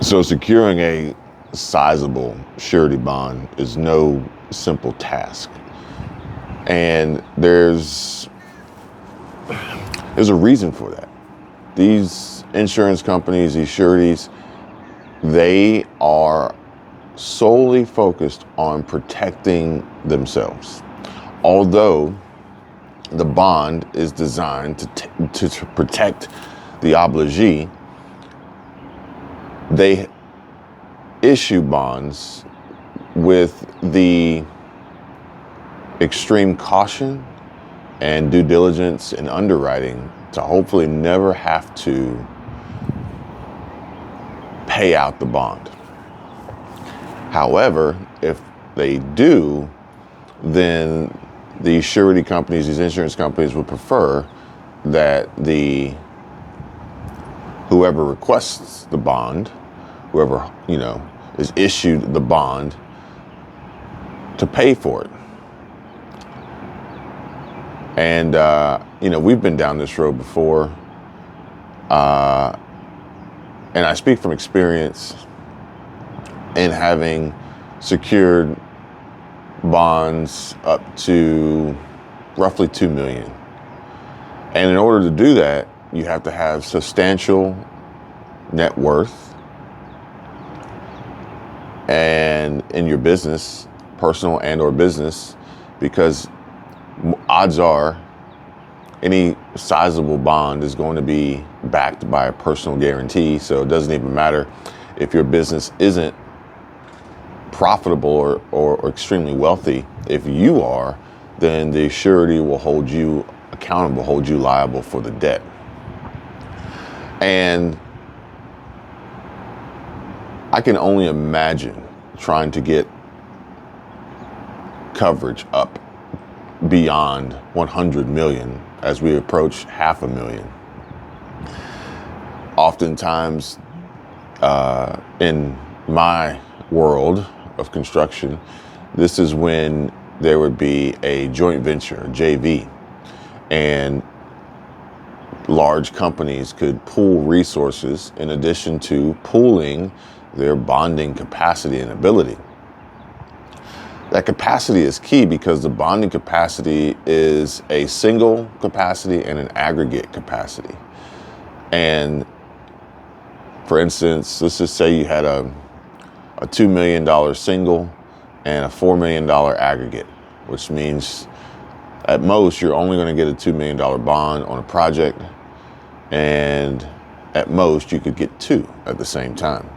So securing a sizable surety bond is no simple task. And there's a reason for that. These insurance companies, these sureties, they are solely focused on protecting themselves. Although the bond is designed to protect the obligee, they issue bonds with the extreme caution and due diligence and underwriting to hopefully never have to pay out the bond. However, if they do, then these surety companies, these insurance companies would prefer that whoever requests the bond, whoever, is issued the bond to pay for it. And, we've been down this road before. And I speak from experience in having secured bonds up to roughly $2 million. And in order to do that, you have to have substantial net worth and in your business, personal and or business, because odds are any sizable bond is going to be backed by a personal guarantee. So it doesn't even matter if your business isn't profitable or extremely wealthy. If you are, then the surety will hold you accountable, hold you liable for the debt. And I can only imagine trying to get coverage up beyond 100 million as we approach 500,000. Oftentimes, in my world of construction, this is when there would be a joint venture, a JV, and large companies could pool resources in addition to pooling their bonding capacity and ability. That capacity is key because the bonding capacity is a single capacity and an aggregate capacity. And for instance, let's just say you had a $2 million single and a $4 million aggregate, which means at most you're only going to get a $2 million bond on a project, and at most you could get two at the same time.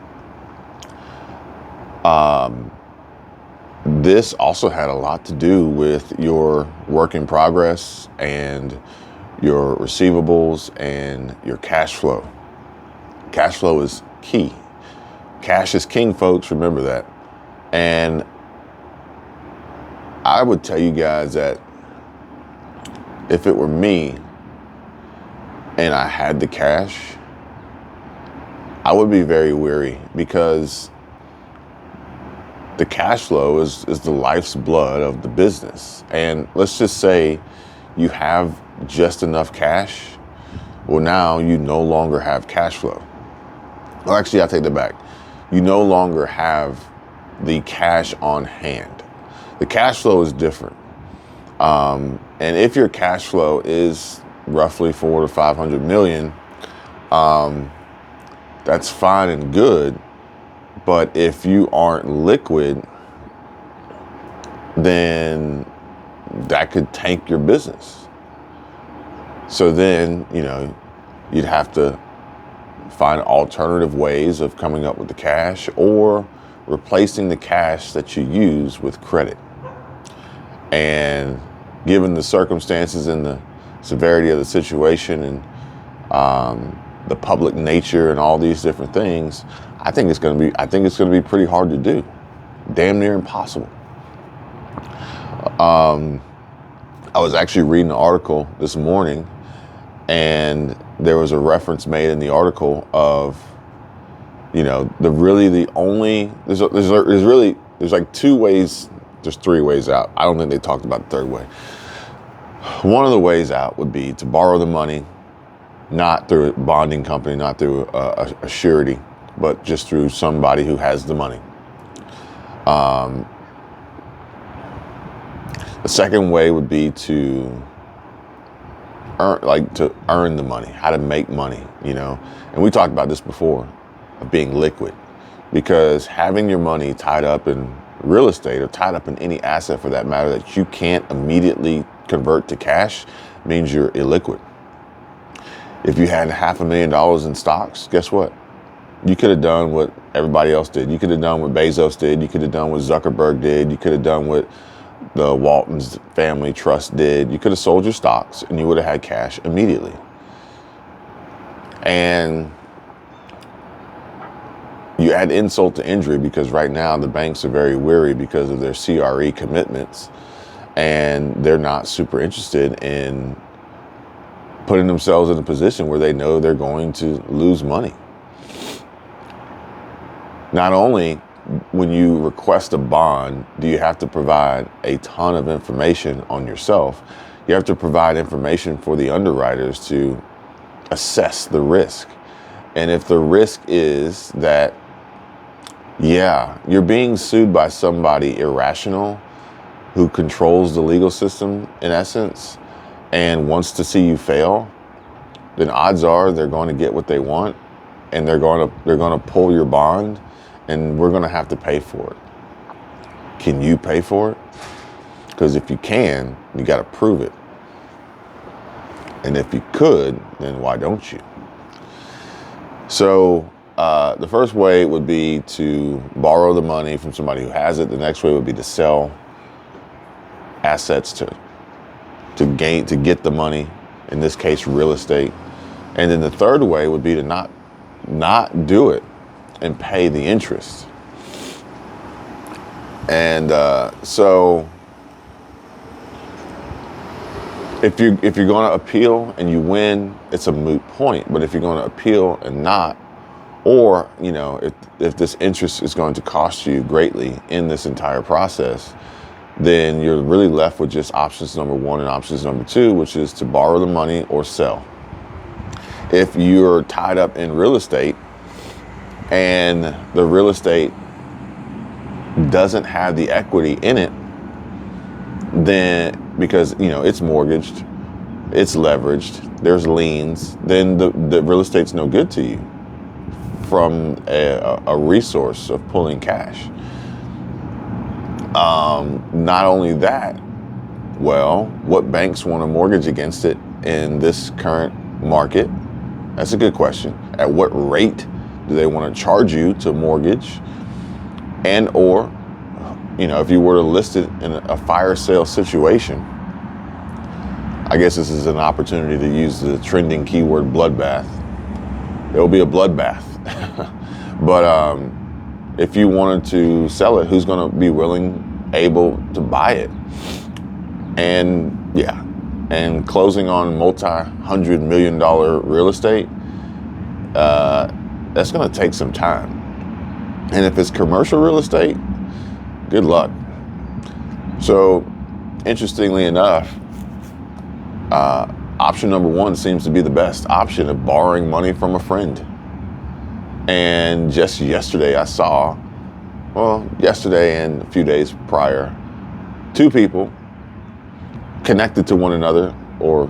This also had a lot to do with your work in progress and your receivables and your cash flow. Cash flow is key. Cash is king, folks. Remember that. And I would tell you guys that if it were me and I had the cash, I would be very wary, because the cash flow is the life's blood of the business. And let's just say you have just enough cash. Well, now you no longer have cash flow. Well, actually, I take that back. You no longer have the cash on hand. The cash flow is different. And if your cash flow is roughly 400 to 500 million, that's fine and good. But if you aren't liquid, then that could tank your business. So then, you'd have to find alternative ways of coming up with the cash or replacing the cash that you use with credit. And given the circumstances and the severity of the situation and the public nature and all these different things, I think it's going to be pretty hard to do. Damn near impossible. I was actually reading an article this morning, and there was a reference made in the article of, there's like two ways, there's three ways out. I don't think they talked about the third way. One of the ways out would be to borrow the money, not through a bonding company, not through a surety, but just through somebody who has the money. The second way would be to earn the money, how to make money, And we talked about this before, of being liquid, because having your money tied up in real estate or tied up in any asset for that matter that you can't immediately convert to cash means you're illiquid. If you had $500,000 in stocks, guess what? You could have done what everybody else did. You could have done what Bezos did. You could have done what Zuckerberg did. You could have done what the Walton's family trust did. You could have sold your stocks and you would have had cash immediately. And you add insult to injury because right now the banks are very weary because of their CRE commitments, and they're not super interested in putting themselves in a position where they know they're going to lose money. Not only when you request a bond do you have to provide a ton of information on yourself, you have to provide information for the underwriters to assess the risk. And if the risk is that, you're being sued by somebody irrational who controls the legal system in essence and wants to see you fail, then odds are they're going to get what they want, and they're going to pull your bond, and we're going to have to pay for it. Can you pay for it? Because if you can, you got to prove it. And if you could, then why don't you? So the first way would be to borrow the money from somebody who has it. The next way would be to sell assets to get the money, in this case, real estate. And then the third way would be to not do it and pay the interest. And so if you're going to appeal and you win, it's a moot point. But if you're going to appeal and not, or if this interest is going to cost you greatly in this entire process, then you're really left with just options number one and options number two, which is to borrow the money or sell. If you're tied up in real estate and the real estate doesn't have the equity in it, then because it's mortgaged, it's leveraged, there's liens, then the real estate's no good to you from a resource of pulling cash. Not only that, what banks want to mortgage against it in this current market? That's a good question. At what rate do they want to charge you to mortgage? And or, if you were to list it in a fire sale situation, I guess this is an opportunity to use the trending keyword bloodbath. It'll be a bloodbath. But if you wanted to sell it, who's going to be able to buy it? And closing on multi-$100 million real estate, that's going to take some time. And if it's commercial real estate, good luck. So, interestingly enough, option number one seems to be the best option of borrowing money from a friend. And just yesterday yesterday and a few days prior, two people connected to one another, or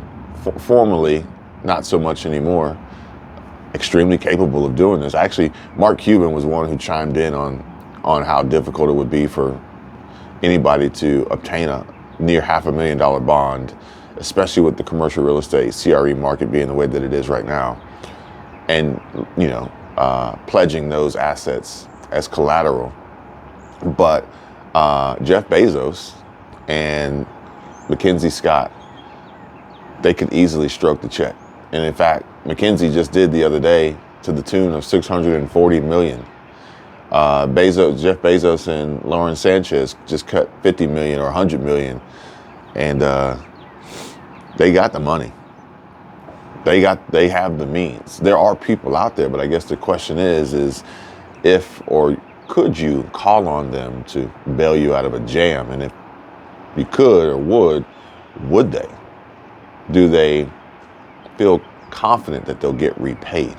formally, not so much anymore, extremely capable of doing this. Actually, Mark Cuban was one who chimed in on how difficult it would be for anybody to obtain a near $500,000 bond, especially with the commercial real estate CRE market being the way that it is right now, and pledging those assets as collateral. But Jeff Bezos and Mackenzie Scott, they could easily stroke the check. And in fact, Mackenzie just did the other day to the tune of $640 million. Jeff Bezos and Lauren Sanchez just cut $50 million or $100 million, and they got the money. They have the means. There are people out there, but I guess the question is if or could you call on them to bail you out of a jam? And if you could or would they? Do they feel confident that they'll get repaid?